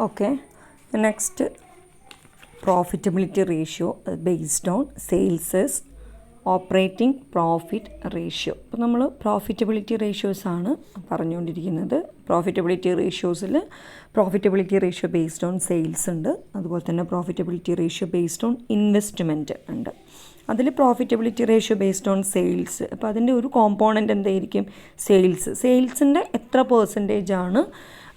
Okay, the next profitability ratio based on sales is operating profit ratio. ഇപ്പോൾ നമ്മൾ profitability റേഷ്യോസാണ് പറഞ്ഞുകൊണ്ടിരിക്കുന്നത്. Profitability ratio based on sales ഉണ്ട്, അതുപോലെ തന്നെ profitability ratio based on investment ഉണ്ട്. അതിൽ profitability ratio based on sales, അപ്പോൾ അതിൻ്റെ ഒരു കോമ്പോണൻ്റ് എന്തായിരിക്കും? സെയിൽസിൻ്റെ എത്ര പെർസെൻറ്റേജാണ്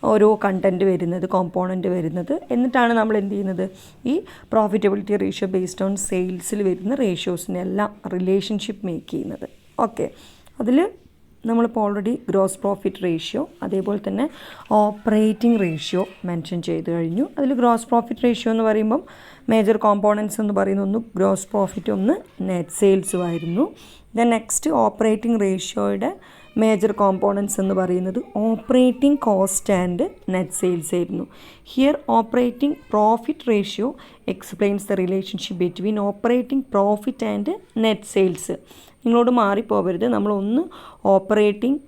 ഓരോ കണ്ടൻറ്റ് വരുന്നത്, കോമ്പോണൻറ്റ് വരുന്നത്, എന്നിട്ടാണ് നമ്മൾ എന്ത് ചെയ്യുന്നത്, ഈ പ്രോഫിറ്റബിലിറ്റി റേഷ്യോ ബേസ്ഡ് ഓൺ സെയിൽസിൽ വരുന്ന റേഷ്യോസിനെല്ലാം റിലേഷൻഷിപ്പ് മേക്ക് ചെയ്യുന്നത്. ഓക്കെ, അതിൽ നമ്മളിപ്പോൾ ഓൾറെഡി ഗ്രോസ് പ്രോഫിറ്റ് റേഷ്യോ അതേപോലെ തന്നെ ഓപ്പറേറ്റിംഗ് റേഷ്യോ മെൻഷൻ ചെയ്ത് കഴിഞ്ഞു. അതിൽ ഗ്രോസ് പ്രോഫിറ്റ് റേഷ്യോ എന്ന് പറയുമ്പം മേജർ കോമ്പോണൻറ്റ്സ് എന്ന് പറയുന്ന ഒന്ന് ഗ്രോസ് പ്രോഫിറ്റ്, ഒന്ന് നെറ്റ് സെയിൽസും ആയിരുന്നു. ദെൻ നെക്സ്റ്റ് ഓപ്പറേറ്റിംഗ് റേഷ്യോയുടെ മേജർ കോമ്പോണൻറ്റ്സ് എന്ന് പറയുന്നത് operating cost and net sales ആയിരുന്നു. Here operating profit ratio explains the relationship between operating profit and net sales. നിങ്ങളോട് മാറിപ്പോകരുത്, നമ്മളൊന്ന് ഓപ്പറേറ്റിംഗ്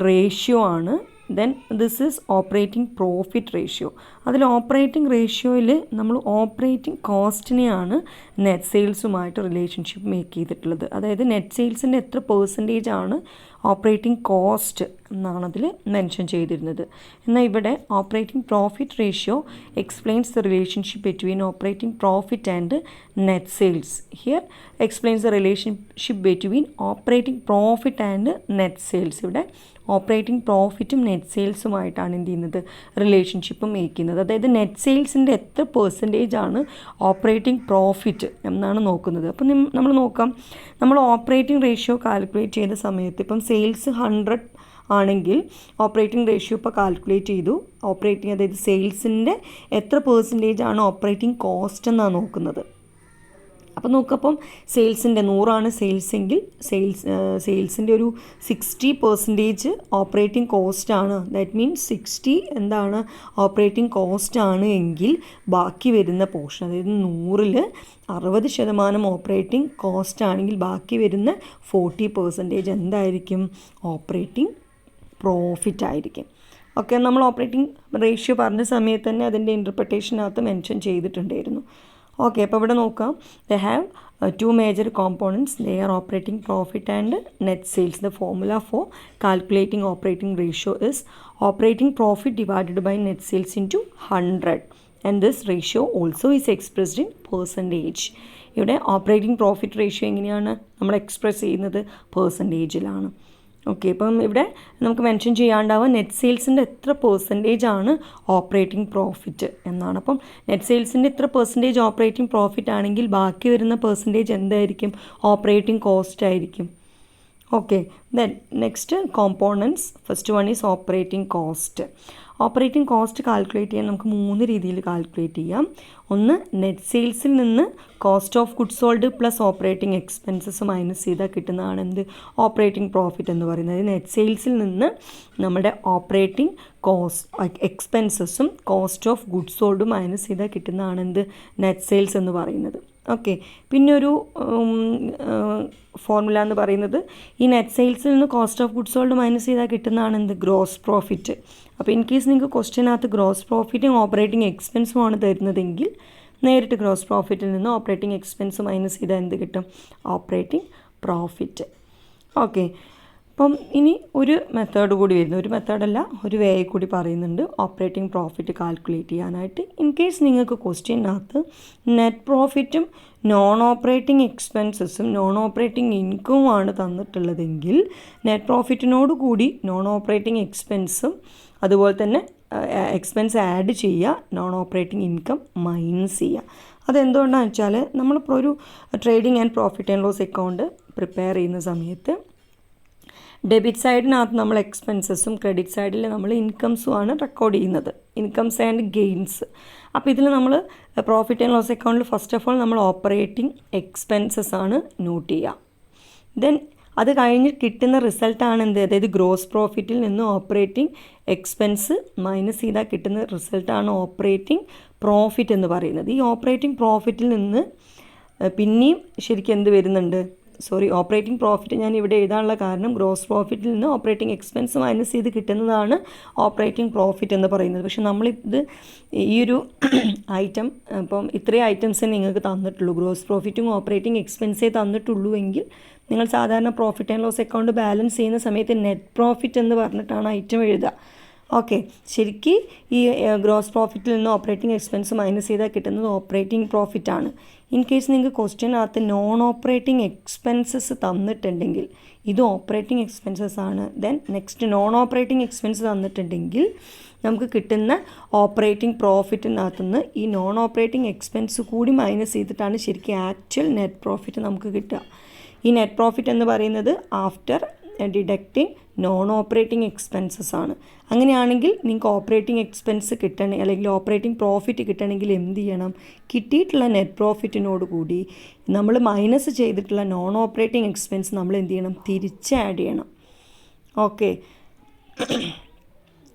റേഷ്യോ ആണ്, then this is operating profit ratio. അതിൽ operating റേഷ്യോയിൽ നമ്മൾ ഓപ്പറേറ്റിംഗ് കോസ്റ്റിനെയാണ് നെറ്റ് സെയിൽസുമായിട്ട് റിലേഷൻഷിപ്പ് മേക്ക് ചെയ്തിട്ടുള്ളത്. അതായത് നെറ്റ് സെയിൽസിൻ്റെ എത്ര പെർസെൻറ്റേജ് ആണ് ഓപ്പറേറ്റിംഗ് കോസ്റ്റ് എന്നാണ് അതിൽ മെൻഷൻ ചെയ്തിരുന്നത്. എന്നാൽ ഇവിടെ operating profit ratio explains the relationship between operating profit and net sales. Here explains the relationship between operating profit and net sales. ഇവിടെ ഓപ്പറേറ്റിംഗ് പ്രോഫിറ്റും നെറ്റ് സെയിൽസുമായിട്ടാണ് എന്ത് ചെയ്യുന്നത്, റിലേഷൻഷിപ്പ് മേക്ക് ചെയ്യുന്നത്. അതായത് നെറ്റ് സെയിൽസിൻ്റെ എത്ര പെർസെൻറ്റേജ് ആണ് ഓപ്പറേറ്റിംഗ് പ്രോഫിറ്റ് എന്നാണ് നോക്കുന്നത്. അപ്പം നമ്മൾ നോക്കാം, നമ്മൾ ഓപ്പറേറ്റിംഗ് റേഷ്യോ കാൽക്കുലേറ്റ് ചെയ്ത സമയത്ത് ഇപ്പം സെയിൽസ് 100 ആണെങ്കിൽ ഓപ്പറേറ്റിംഗ് റേഷ്യോ ഇപ്പോൾ കാൽക്കുലേറ്റ് ചെയ്തു. അതായത് സെയിൽസിൻ്റെ എത്ര പെർസെൻറ്റേജ് ആണ് ഓപ്പറേറ്റിംഗ് കോസ്റ്റ് എന്നാണ് നോക്കുന്നത്. അപ്പോൾ നോക്കപ്പം സെയിൽസിൻ്റെ 100 സെയിൽസ് എങ്കിൽ സെയിൽസിൻ്റെ ഒരു 60% ഓപ്പറേറ്റിംഗ് കോസ്റ്റ് ആണ്. ദാറ്റ് മീൻസ് 60 എന്താണ് ഓപ്പറേറ്റിംഗ് കോസ്റ്റ് ആണ് എങ്കിൽ ബാക്കി വരുന്ന പോർഷൻ, അതായത് 100-ൽ 60% ഓപ്പറേറ്റിംഗ് കോസ്റ്റ് ആണെങ്കിൽ ബാക്കി വരുന്ന 40% എന്തായിരിക്കും? ഓപ്പറേറ്റിംഗ് പ്രോഫിറ്റ് ആയിരിക്കും. ഓക്കെ, നമ്മൾ ഓപ്പറേറ്റിംഗ് റേഷ്യോ പറഞ്ഞ സമയത്ത് തന്നെ അതിൻ്റെ ഇൻ്റർപ്രിട്ടേഷനകത്ത് മെൻഷൻ ചെയ്തിട്ടുണ്ടായിരുന്നു. ഓക്കെ, അപ്പോൾ ഇവിടെ നോക്കാം, they have 2 major components. They are operating profit and net sales. The formula for calculating operating ratio is operating profit divided by net sales into 100, and this ratio also is expressed in percentage. ഇവിടെ operating profit ratio എങ്ങനെയാണ് നമ്മൾ express ചെയ്യുന്നത്? പെർസെൻറ്റേജിലാണ്. Okay, ഇപ്പം ഇവിടെ നമുക്ക് mention ചെയ്യാണ്ടാവുക net സെയിൽസിൻ്റെ എത്ര percentage ആണ് operating profit എന്നാണ്. അപ്പം നെറ്റ് സെയിൽസിൻ്റെ എത്ര പെർസെൻറ്റേജ് ഓപ്പറേറ്റിംഗ് പ്രോഫിറ്റ് ആണെങ്കിൽ ബാക്കി വരുന്ന പെർസെൻറ്റേജ് എന്തായിരിക്കും? ഓപ്പറേറ്റിംഗ് കോസ്റ്റ് ആയിരിക്കും. Okay, then next components. First one is operating cost. Operating cost calculate ചെയ്യാൻ നമുക്ക് 3 രീതിയിൽ കാൽക്കുലേറ്റ് ചെയ്യാം. ഒന്ന്, നെറ്റ് സെയിൽസിൽ നിന്ന് cost of goods sold plus operating expenses minus ചെയ്താൽ കിട്ടുന്നതാണ് എന്ത്? ഓപ്പറേറ്റിംഗ് പ്രോഫിറ്റ് എന്ന് പറയുന്നത്. നെറ്റ് സെയിൽസിൽ നിന്ന് നമ്മുടെ ഓപ്പറേറ്റിംഗ് എക്സ്പെൻസസും cost of goods sold minus ചെയ്താൽ കിട്ടുന്നതാണ് എന്ത്? നെറ്റ് സെയിൽസ് എന്ന് പറയുന്നത്. ഓക്കെ, പിന്നെ ഒരു ഫോർമുല എന്ന് പറയുന്നത് ഈ നെറ്റ് സെയിൽസിൽ നിന്ന് cost of goods sold minus ചെയ്താൽ കിട്ടുന്നതാണ് എന്ത്? Gross profit. അപ്പോൾ ഇൻ കേസ് നിങ്ങൾക്ക് ക്വസ്റ്റ്യനകത്ത് ഗ്രോസ് പ്രോഫിറ്റും ഓപ്പറേറ്റിംഗ് എക്സ്പെൻസും ആണ് തരുന്നതെങ്കിൽ നേരിട്ട് ഗ്രോസ് പ്രോഫിറ്റിൽ നിന്ന് ഓപ്പറേറ്റിംഗ് എക്സ്പെൻസ് മൈനസ് ചെയ്താൽ എന്ത് കിട്ടും? Operating profit. ഓക്കെ, അപ്പം ഇനി ഒരു മെത്തേഡ് കൂടി വരുന്നു, ഒരു മെത്തേഡല്ല ഒരു വേ കൂടി പറയുന്നുണ്ട് ഓപ്പറേറ്റിംഗ് പ്രോഫിറ്റ് കാൽക്കുലേറ്റ് ചെയ്യാനായിട്ട്. ഇൻ കേസ് നിങ്ങൾക്ക് ക്വസ്റ്റ്യനകത്ത് നെറ്റ് പ്രോഫിറ്റും നോൺ ഓപ്പറേറ്റിംഗ് എക്സ്പെൻസസും നോൺ ഓപ്പറേറ്റിംഗ് ഇൻകവുമാണ് തന്നിട്ടുള്ളതെങ്കിൽ നെറ്റ് പ്രോഫിറ്റിനോട് കൂടി നോൺ ഓപ്പറേറ്റിംഗ് എക്സ്പെൻസും അതുപോലെ തന്നെ എക്സ്പെൻസ് ആഡ് ചെയ്യുക, നോൺ ഓപ്പറേറ്റിംഗ് ഇൻകം മൈനസ് ചെയ്യുക. അതെന്തുകൊണ്ടാണെന്ന് വെച്ചാൽ നമ്മളിപ്പോൾ ഒരു trading and profit and loss account prepare ചെയ്യുന്ന സമയത്ത് ഡെബിറ്റ് സൈഡിനകത്ത് നമ്മൾ എക്സ്പെൻസസും ക്രെഡിറ്റ് സൈഡിൽ നമ്മൾ ഇൻകംസുമാണ് റെക്കോർഡ് ചെയ്യുന്നത്, ഇൻകംസ് ആൻഡ് ഗെയിൻസ്. അപ്പോൾ ഇതിൽ നമ്മൾ പ്രോഫിറ്റ് ആൻഡ് ലോസ് അക്കൗണ്ടിൽ ഫസ്റ്റ് ഓഫ് ഓൾ നമ്മൾ ഓപ്പറേറ്റിംഗ് എക്സ്പെൻസസ് ആണ് നോട്ട് ചെയ്യുക. ദെൻ അത് കഴിഞ്ഞ് കിട്ടുന്ന റിസൾട്ടാണ് എന്ത്? അതായത് ഗ്രോസ് പ്രോഫിറ്റിൽ നിന്ന് ഓപ്പറേറ്റിംഗ് എക്സ്പെൻസ് മൈനസ് ചെയ്താൽ കിട്ടുന്ന റിസൾട്ടാണ് ഓപ്പറേറ്റിംഗ് പ്രോഫിറ്റ് എന്ന് പറയുന്നത്. ഈ ഓപ്പറേറ്റിംഗ് പ്രോഫിറ്റിൽ നിന്ന് പിന്നെയും ശരിക്കും എന്ത് വരുന്നുണ്ട്? ഓപ്പറേറ്റിംഗ് പ്രോഫിറ്റ് ഞാൻ ഇവിടെ എഴുതാനുള്ള കാരണം ഗ്രോസ് പ്രോഫിറ്റിൽ നിന്ന് ഓപ്പറേറ്റിംഗ് എക്സ്പെൻസ് മൈനസ് ചെയ്ത് കിട്ടുന്നതാണ് ഓപ്പറേറ്റിംഗ് പ്രോഫിറ്റ് എന്ന് പറയുന്നത്. പക്ഷേ നമ്മളിത് ഈ ഒരു ഐറ്റം ഇപ്പം ഇത്രയും ഐറ്റംസേ നിങ്ങൾക്ക് തന്നിട്ടുള്ളൂ, ഗ്രോസ് പ്രോഫിറ്റും ഓപ്പറേറ്റിംഗ് എക്സ്പെൻസേ തന്നിട്ടുള്ളൂ എങ്കിൽ നിങ്ങൾ സാധാരണ profit and loss account balance ചെയ്യുന്ന സമയത്ത് നെറ്റ് പ്രോഫിറ്റ് എന്ന് പറഞ്ഞിട്ടാണ് ഐറ്റം എഴുതുക. ഓക്കെ, ശരിക്കും ഈ ഗ്രോസ് പ്രോഫിറ്റിൽ നിന്ന് ഓപ്പറേറ്റിംഗ് എക്സ്പെൻസ് മൈനസ് ചെയ്താൽ കിട്ടുന്നത് ഓപ്പറേറ്റിംഗ് പ്രോഫിറ്റാണ്. ഇൻ കേസ് നിങ്ങൾക്ക് ക്വസ്റ്റ്യനകത്ത് നോൺ ഓപ്പറേറ്റിംഗ് എക്സ്പെൻസസ് തന്നിട്ടുണ്ടെങ്കിൽ ഇത് ഓപ്പറേറ്റിംഗ് എക്സ്പെൻസസ് ആണ്, then next non operating expense തന്നിട്ടുണ്ടെങ്കിൽ നമുക്ക് കിട്ടുന്ന ഓപ്പറേറ്റിംഗ് പ്രോഫിറ്റിനകത്തുനിന്ന് ഈ നോൺ ഓപ്പറേറ്റിംഗ് എക്സ്പെൻസ് കൂടി മൈനസ് ചെയ്തിട്ടാണ് ശരിക്കും ആക്ച്വൽ നെറ്റ് പ്രോഫിറ്റ് നമുക്ക് കിട്ടുക. ഈ നെറ്റ് പ്രോഫിറ്റ് എന്ന് പറയുന്നത് after deducting non operating expenses ആണ്. അങ്ങനെയാണെങ്കിൽ നിങ്ങൾക്ക് ഓപ്പറേറ്റിംഗ് എക്സ്പെൻസ് കിട്ടണമെങ്കിൽ അല്ലെങ്കിൽ ഓപ്പറേറ്റിംഗ് പ്രോഫിറ്റ് കിട്ടണമെങ്കിൽ എന്ത് ചെയ്യണം? കിട്ടിയിട്ടുള്ള നെറ്റ് പ്രോഫിറ്റിനോട് കൂടി നമ്മൾ മൈനസ് ചെയ്തിട്ടുള്ള നോൺ ഓപ്പറേറ്റിംഗ് എക്സ്പെൻസ് നമ്മൾ എന്ത് ചെയ്യണം? തിരിച്ച് ആഡ് ചെയ്യണം. ഓക്കെ,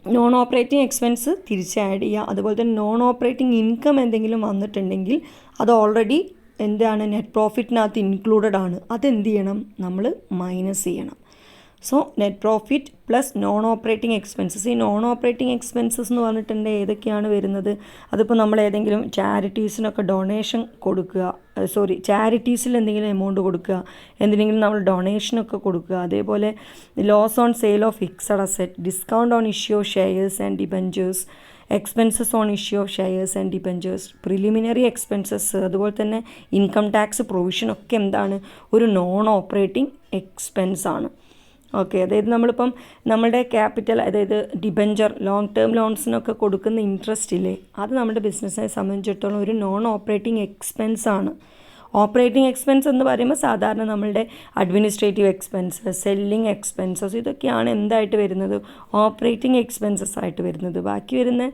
നോൺ ഓപ്പറേറ്റിംഗ് എക്സ്പെൻസ് തിരിച്ച് ആഡ് ചെയ്യുക. അതുപോലെ തന്നെ നോൺ ഓപ്പറേറ്റിംഗ് ഇൻകം എന്തെങ്കിലും വന്നിട്ടുണ്ടെങ്കിൽ അത് ഓൾറെഡി എന്താണ് നെറ്റ് പ്രോഫിറ്റിനകത്ത് ഇൻക്ലൂഡഡ് ആണ്, അതെന്ത് ചെയ്യണം? നമ്മൾ മൈനസ് ചെയ്യണം. So net profit plus non operating expenses. ഈ നോൺ ഓപ്പറേറ്റിംഗ് എക്സ്പെൻസസ് എന്ന് പറഞ്ഞിട്ടുണ്ടെങ്കിൽ ഏതൊക്കെയാണ് വരുന്നത്? അതിപ്പോൾ നമ്മൾ ഏതെങ്കിലും ചാരിറ്റീസിനൊക്കെ ഡൊണേഷൻ കൊടുക്കുക, ചാരിറ്റീസിൽ എന്തെങ്കിലും എമൗണ്ട് കൊടുക്കുക, എന്തിനെങ്കിലും നമ്മൾ ഡൊണേഷനൊക്കെ കൊടുക്കുക. അതേപോലെ loss on sale of fixed asset, discount on issue of shares and debentures, expenses on issue of shares and debentures, preliminary expenses, അതുപോലെ തന്നെ ഇൻകം ടാക്സ് പ്രൊവിഷനൊക്കെ എന്താണ്? ഒരു നോൺ ഓപ്പറേറ്റിംഗ് എക്സ്പെൻസ് ആണ്. ഓക്കെ, അതായത് നമ്മളിപ്പം നമ്മുടെ ക്യാപിറ്റൽ, അതായത് ഡിബഞ്ചർ, ലോങ് ടേം ലോൺസിനൊക്കെ കൊടുക്കുന്ന ഇൻട്രസ്റ്റ് ഇല്ലേ, അത് നമ്മുടെ ബിസിനസ്സിനെ സംബന്ധിച്ചിടത്തോളം ഒരു നോൺ ഓപ്പറേറ്റിംഗ് എക്സ്പെൻസ് ആണ്. ഓപ്പറേറ്റിംഗ് എക്സ്പെൻസ് എന്ന് പറയുമ്പോൾ സാധാരണ നമ്മളുടെ അഡ്മിനിസ്ട്രേറ്റീവ് എക്സ്പെൻസസ്, സെല്ലിംഗ് എക്സ്പെൻസസ്, ഇതൊക്കെയാണ് എന്തായിട്ട് വരുന്നത്? ഓപ്പറേറ്റിംഗ് എക്സ്പെൻസസ് ആയിട്ട് വരുന്നത്. ബാക്കി വരുന്ന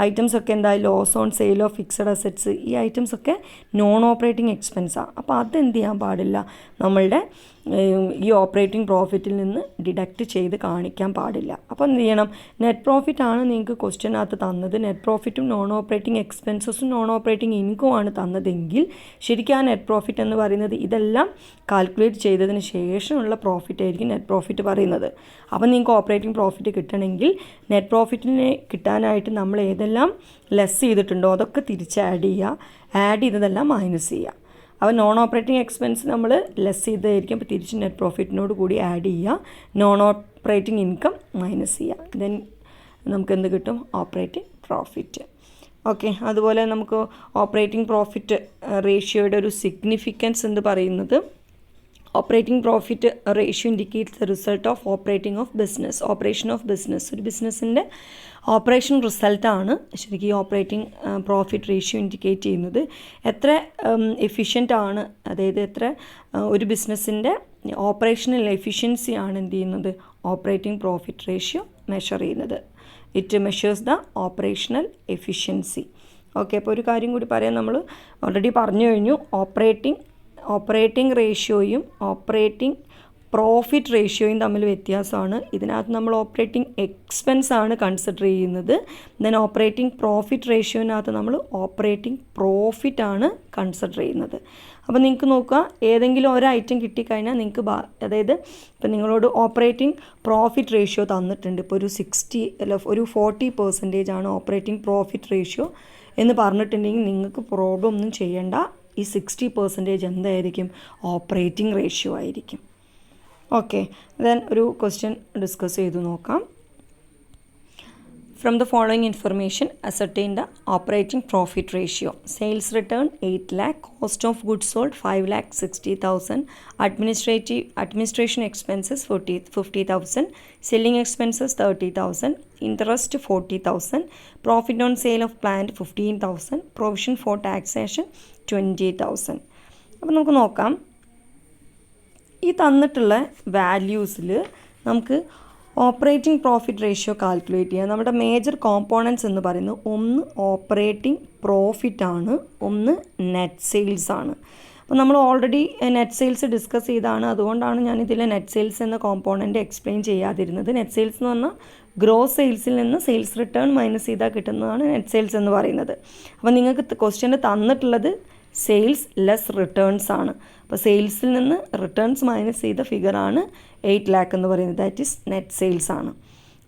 ഐറ്റംസ് ഒക്കെ എന്താ? Loss on sale of fixed assets, ഈ ഐറ്റംസ് ഒക്കെ നോൺ ഓപ്പറേറ്റിംഗ് എക്സ്പെൻസാണ്. അപ്പോൾ അതെന്ത് ചെയ്യാൻ പാടില്ല? നമ്മളുടെ ഈ ഓപ്പറേറ്റിംഗ് പ്രോഫിറ്റിൽ നിന്ന് ഡിഡക്റ്റ് ചെയ്ത് കാണിക്കാൻ പാടില്ല. അപ്പോൾ എന്ത് ചെയ്യണം? നെറ്റ് പ്രോഫിറ്റാണ് നിങ്ങൾക്ക് ക്വസ്റ്റ്യനകത്ത് തന്നത്, നെറ്റ് പ്രോഫിറ്റും നോൺ ഓപ്പറേറ്റിംഗ് എക്സ്പെൻസസും നോൺ ഓപ്പറേറ്റിംഗ് ഇൻകമാണ് തന്നതെങ്കിൽ ശരിക്കും ആ നെറ്റ് പ്രോഫിറ്റ് എന്ന് പറയുന്നത് ഇതെല്ലാം കാൽക്കുലേറ്റ് ചെയ്തതിന് ശേഷമുള്ള പ്രോഫിറ്റ് ആയിരിക്കും നെറ്റ് പ്രോഫിറ്റ് പറയുന്നത്. അപ്പോൾ നിങ്ങൾക്ക് ഓപ്പറേറ്റിംഗ് പ്രോഫിറ്റ് കിട്ടണമെങ്കിൽ നെറ്റ് പ്രോഫിറ്റിനെ കിട്ടാനായിട്ട് നമ്മൾ ഏതെല്ലാം ലെസ് ചെയ്തിട്ടുണ്ടോ അതൊക്കെ തിരിച്ച് ആഡ് ചെയ്യുക, ആഡ് ചെയ്തതെല്ലാം മൈനസ് ചെയ്യുക. അപ്പോൾ നോൺ ഓപ്പറേറ്റിംഗ് എക്സ്പെൻസ് നമ്മൾ ലെസ് ചെയ്തായിരിക്കും, അപ്പോൾ തിരിച്ച് നെറ്റ് പ്രോഫിറ്റിനോട് കൂടി ആഡ് ചെയ്യുക, നോൺ ഓപ്പറേറ്റിംഗ് ഇൻകം മൈനസ് ചെയ്യുക, ദെൻ നമുക്ക് എന്ത് കിട്ടും? Operating profit. ഓക്കെ, അതുപോലെ നമുക്ക് ഓപ്പറേറ്റിംഗ് പ്രോഫിറ്റ് റേഷ്യോയുടെ ഒരു സിഗ്നിഫിക്കൻസ് എന്ന് പറയുന്നത് operating profit ratio indicates the result of operating of business, operation of business. ഒരു ബിസിനസ്സിൻ്റെ ഓപ്പറേഷൻ റിസൾട്ടാണ് ശരിക്കും ഈ ഓപ്പറേറ്റിംഗ് പ്രോഫിറ്റ് റേഷ്യോ ഇൻഡിക്കേറ്റ് ചെയ്യുന്നത്. എത്ര എഫിഷ്യൻ്റ് ആണ്, അതായത് എത്ര ഒരു ബിസിനസ്സിൻ്റെ ഓപ്പറേഷണൽ എഫിഷ്യൻസിയാണ് എന്ത് ചെയ്യുന്നത്? ഓപ്പറേറ്റിംഗ് പ്രോഫിറ്റ് റേഷ്യോ മെഷർ ചെയ്യുന്നത്. It measures the operational efficiency. Okay, അപ്പോൾ ഒരു കാര്യം കൂടി പറയാം, നമ്മൾ ഓൾറെഡി പറഞ്ഞു കഴിഞ്ഞു, ഓപ്പറേറ്റിംഗ് റേഷ്യോയും ഓപ്പറേറ്റിംഗ് പ്രോഫിറ്റ് റേഷ്യോയും തമ്മിൽ വ്യത്യാസമാണ്. ഇതിനകത്ത് നമ്മൾ ഓപ്പറേറ്റിംഗ് എക്സ്പെൻസ് ആണ് കൺസിഡർ ചെയ്യുന്നത്. ദെൻ ഓപ്പറേറ്റിംഗ് പ്രോഫിറ്റ് റേഷ്യോനകത്ത് നമ്മൾ ഓപ്പറേറ്റിംഗ് പ്രോഫിറ്റ് ആണ് കൺസിഡർ ചെയ്യുന്നത്. അപ്പോൾ നിങ്ങൾക്ക് നോക്കുക, ഏതെങ്കിലും ഒരു ഐറ്റം കിട്ടിക്കഴിഞ്ഞാൽ നിങ്ങൾക്ക് അതായത് ഇപ്പം നിങ്ങളോട് ഓപ്പറേറ്റിംഗ് പ്രോഫിറ്റ് റേഷ്യോ തന്നിട്ടുണ്ട്, ഇപ്പോൾ ഒരു 40% ആണ് ഓപ്പറേറ്റിംഗ് പ്രോഫിറ്റ് റേഷ്യോ എന്ന് പറഞ്ഞിട്ടുണ്ടെങ്കിൽ നിങ്ങൾക്ക് പ്രോബ്ലം ഒന്നും ചെയ്യേണ്ട. ഈ 60% എന്തായിരിക്കും? ഓപ്പറേറ്റിംഗ് റേഷ്യോ ആയിരിക്കും. ഓക്കെ, ദെൻ ഒരു ക്വസ്റ്റ്യൻ ഡിസ്കസ് ചെയ്തു നോക്കാം. From the following information, ascertain the operating profit ratio. Sales return 8 lakh, cost of goods sold 5,60,000, administration expenses 50,000, selling expenses 30,000, interest 40,000, profit on sale of plant 15,000, provision for taxation 20,000. അപ്പോൾ നമുക്ക് നോക്കാം, ഈ തന്നിട്ടുള്ള വാല്യൂസിൽ നമുക്ക് operating profit ratio calculate ചെയ്യാം. നമ്മുടെ major components എന്ന് പറയുന്നത് ഒന്ന് ഓപ്പറേറ്റിംഗ് പ്രോഫിറ്റാണ്, ഒന്ന് നെറ്റ് സെയിൽസ് ആണ്. അപ്പോൾ നമ്മൾ ഓൾറെഡി നെറ്റ് സെയിൽസ് ഡിസ്കസ് ചെയ്താണ്, അതുകൊണ്ടാണ് ഞാൻ ഇതിൽ നെറ്റ് സെയിൽസ് എന്ന കോമ്പോണൻറ്റ് എക്സ്പ്ലെയിൻ ചെയ്യാതിരുന്നത്. നെറ്റ് സെയിൽസ് എന്ന് പറഞ്ഞാൽ ഗ്രോസ് സെയിൽസിൽ നിന്ന് സെയിൽസ് റിട്ടേൺ മൈനസ് ചെയ്താൽ കിട്ടുന്നതാണ് നെറ്റ് സെയിൽസ് എന്ന് പറയുന്നത്. അപ്പോൾ നിങ്ങൾക്ക് ക്വസ്റ്റ്യന് തന്നിട്ടുള്ളത് സെയിൽസ് ലെസ് റിട്ടേൺസ് ആണ്. അപ്പോൾ സെയിൽസിൽ നിന്ന് റിട്ടേൺസ് മൈനസ് ചെയ്ത ഫിഗറാണ് 8 lakh എന്ന് പറയുന്നത്. ദാറ്റ് ഈസ് നെറ്റ് സെയിൽസ് ആണ്.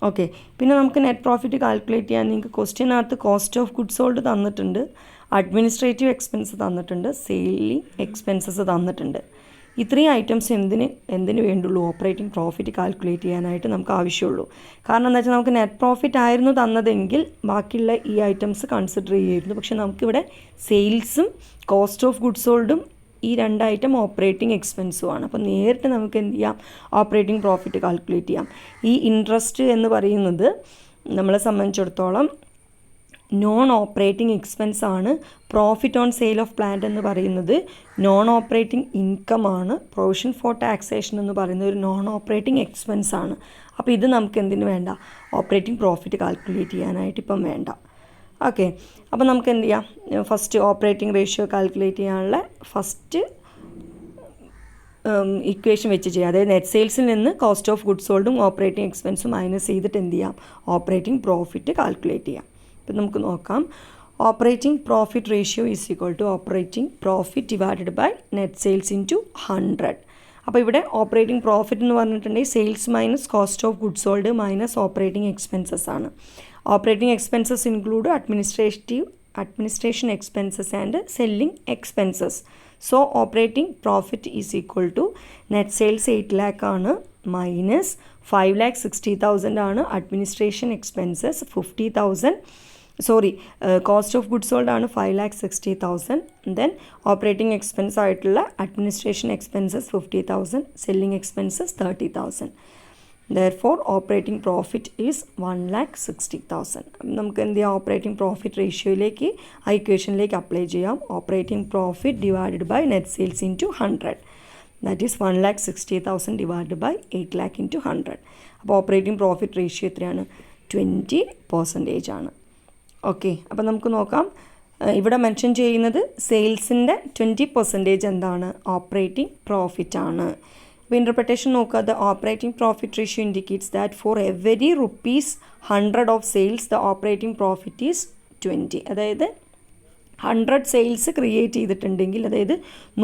ഓക്കെ, പിന്നെ നമുക്ക് നെറ്റ് പ്രോഫിറ്റ് കാൽക്കുലേറ്റ് ചെയ്യാൻ നിങ്ങൾക്ക് ക്വസ്റ്റ്യനകത്ത് കോസ്റ്റ് ഓഫ് ഗുഡ്സ് സോൾഡ് തന്നിട്ടുണ്ട്, അഡ്മിനിസ്ട്രേറ്റീവ് എക്സ്പെൻസ് തന്നിട്ടുണ്ട്, സെയിലിംഗ് എക്സ്പെൻസസ് തന്നിട്ടുണ്ട്. ഇത്രയും ഐറ്റംസ് എന്തിനു വേണ്ടുള്ളൂ? ഓപ്പറേറ്റിംഗ് പ്രോഫിറ്റ് കാൽക്കുലേറ്റ് ചെയ്യാനായിട്ട് നമുക്ക് ആവശ്യമുള്ളൂ. കാരണം എന്താ വെച്ചാൽ നമുക്ക് നെറ്റ് പ്രോഫിറ്റ് ആയിരുന്നു തന്നതെങ്കിൽ ബാക്കിയുള്ള ഈ ഐറ്റംസ് കൺസിഡർ ചെയ്യുമായിരുന്നു. പക്ഷേ നമുക്കിവിടെ സെയിൽസും കോസ്റ്റ് ഓഫ് ഗുഡ്സ് സോൾഡും ഈ 2 ഐറ്റം ഓപ്പറേറ്റിംഗ് എക്സ്പെൻസുമാണ്. അപ്പോൾ നേരിട്ട് നമുക്ക് എന്ത് ചെയ്യാം? ഓപ്പറേറ്റിംഗ് പ്രോഫിറ്റ് കാൽക്കുലേറ്റ് ചെയ്യാം. ഈ ഇൻട്രസ്റ്റ് എന്ന് പറയുന്നത് നമ്മളെ സംബന്ധിച്ചിടത്തോളം നോൺ ഓപ്പറേറ്റിംഗ് എക്സ്പെൻസ് ആണ്. Profit on sale of plant എന്ന് പറയുന്നത് നോൺ ഓപ്പറേറ്റിംഗ് ഇൻകം ആണ്. പ്രൊവിഷൻ ഫോർ ടാക്സേഷൻ എന്ന് പറയുന്നത് ഒരു നോൺ ഓപ്പറേറ്റിംഗ് എക്സ്പെൻസ് ആണ്. അപ്പോൾ ഇത് നമുക്ക് എന്തിനു വേണ്ട? ഓപ്പറേറ്റിംഗ് പ്രോഫിറ്റ് കാൽക്കുലേറ്റ് ചെയ്യാനായിട്ട് ഇപ്പം വേണ്ട. ഓക്കെ, അപ്പോൾ നമുക്ക് എന്ത് ചെയ്യാം? ഫസ്റ്റ് ഓപ്പറേറ്റിംഗ് റേഷ്യോ കാൽക്കുലേറ്റ് ചെയ്യാനുള്ള ഫസ്റ്റ് ഇക്വേഷൻ വെച്ച് ചെയ്യാം. അതായത് നെറ്റ് സെയിൽസിൽ നിന്ന് കോസ്റ്റ് ഓഫ് ഗുഡ്സ് സോൾഡും ഓപ്പറേറ്റിംഗ് എക്സ്പെൻസും മൈനസ് ചെയ്തിട്ട് എന്ത് ചെയ്യാം? ഓപ്പറേറ്റിംഗ് പ്രോഫിറ്റ് കാൽക്കുലേറ്റ് ചെയ്യാം. ഇപ്പം നമുക്ക് നോക്കാം. Operating profit ratio is equal to operating profit divided by net sales into 100. അപ്പോൾ ഇവിടെ ഓപ്പറേറ്റിംഗ് പ്രോഫിറ്റ് എന്ന് പറഞ്ഞിട്ടുണ്ടെങ്കിൽ sales minus cost of goods sold minus operating expenses ആണ്. Operating expenses include administration expenses and selling expenses. So operating profit is equal to net sales 8 lakh ആണ് minus 5,60,000 ആണ് administration expenses 50,000. Cost of goods sold ആണ് 5,60,000. Then operating expense ആയിട്ടുള്ള administration expenses 50,000, selling expenses 30,000. Therefore operating profit is 1,60,000. നമുക്ക് എന്ത് ചെയ്യാം? Operating profit റേഷ്യോയിലേക്ക് ആ ഇക്വേഷനിലേക്ക് അപ്ലൈ ചെയ്യാം. Operating profit divided by net sales into 100. That is 1,60,000 divided by 8 lakh into 100. അപ്പോൾ ഓപ്പറേറ്റിംഗ് പ്രോഫിറ്റ് റേഷ്യോ എത്രയാണ്? 20% ആണ്. ഓക്കെ, അപ്പോൾ നമുക്ക് നോക്കാം. ഇവിടെ മെൻഷൻ ചെയ്യുന്നത് സെയിൽസിൻ്റെ 20% എന്താണ്? ഓപ്പറേറ്റിംഗ് പ്രോഫിറ്റ് ആണ്. അപ്പോൾ ഇൻ്റർപ്രിട്ടേഷൻ നോക്കുക. The operating profit ratio indicates that for every ₹100 of sales the operating profit is 20. അതായത് 100 സെയിൽസ് ക്രിയേറ്റ് ചെയ്തിട്ടുണ്ടെങ്കിൽ, അതായത്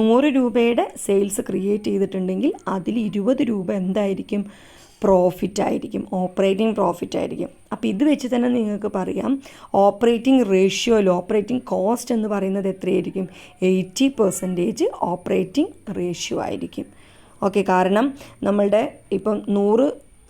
100 രൂപയുടെ സെയിൽസ് ക്രിയേറ്റ് ചെയ്തിട്ടുണ്ടെങ്കിൽ അതിൽ 20 രൂപ എന്തായിരിക്കും? പ്രോഫിറ്റ് ആയിരിക്കും, ഓപ്പറേറ്റിംഗ് പ്രോഫിറ്റ് ആയിരിക്കും. അപ്പോൾ ഇത് വെച്ച് തന്നെ നിങ്ങൾക്ക് പറയാം ഓപ്പറേറ്റിംഗ് റേഷ്യോയിൽ ഓപ്പറേറ്റിംഗ് കോസ്റ്റ് എന്ന് പറയുന്നത് എത്രയായിരിക്കും? 80% ഓപ്പറേറ്റിംഗ് റേഷ്യോ ആയിരിക്കും. ഓക്കെ, കാരണം നമ്മളുടെ ഇപ്പം 100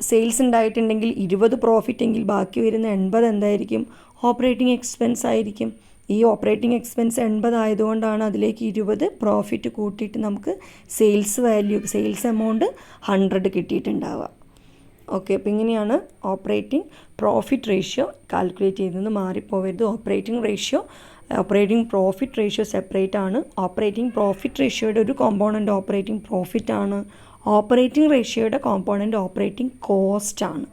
സെയിൽസ് ഉണ്ടായിട്ടുണ്ടെങ്കിൽ 20 പ്രോഫിറ്റ് എങ്കിൽ ബാക്കി വരുന്ന 80 എന്തായിരിക്കും? ഓപ്പറേറ്റിംഗ് എക്സ്പെൻസ് ആയിരിക്കും. ഈ ഓപ്പറേറ്റിംഗ് എക്സ്പെൻസ് 80 ആയതുകൊണ്ടാണ് അതിലേക്ക് 20 പ്രോഫിറ്റ് കൂട്ടിയിട്ട് നമുക്ക് സെയിൽസ് എമൗണ്ട് 100 കിട്ടിയിട്ടുണ്ടാവുക. ഓക്കെ, അപ്പോൾ ഇങ്ങനെയാണ് ഓപ്പറേറ്റിംഗ് പ്രോഫിറ്റ് റേഷ്യോ കാൽക്കുലേറ്റ് ചെയ്യുന്നത്. മാറിപ്പോവരുത്. ഓപ്പറേറ്റിംഗ് പ്രോഫിറ്റ് റേഷ്യോ സെപ്പറേറ്റ് ആണ്. ഓപ്പറേറ്റിംഗ് പ്രോഫിറ്റ് റേഷ്യോയുടെ ഒരു കോമ്പോണൻറ്റ് ഓപ്പറേറ്റിംഗ് പ്രോഫിറ്റ് ആണ്. ഓപ്പറേറ്റിംഗ് റേഷ്യോയുടെ കോമ്പോണൻറ്റ് ഓപ്പറേറ്റിംഗ് കോസ്റ്റ് ആണ്.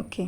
ഓക്കെ.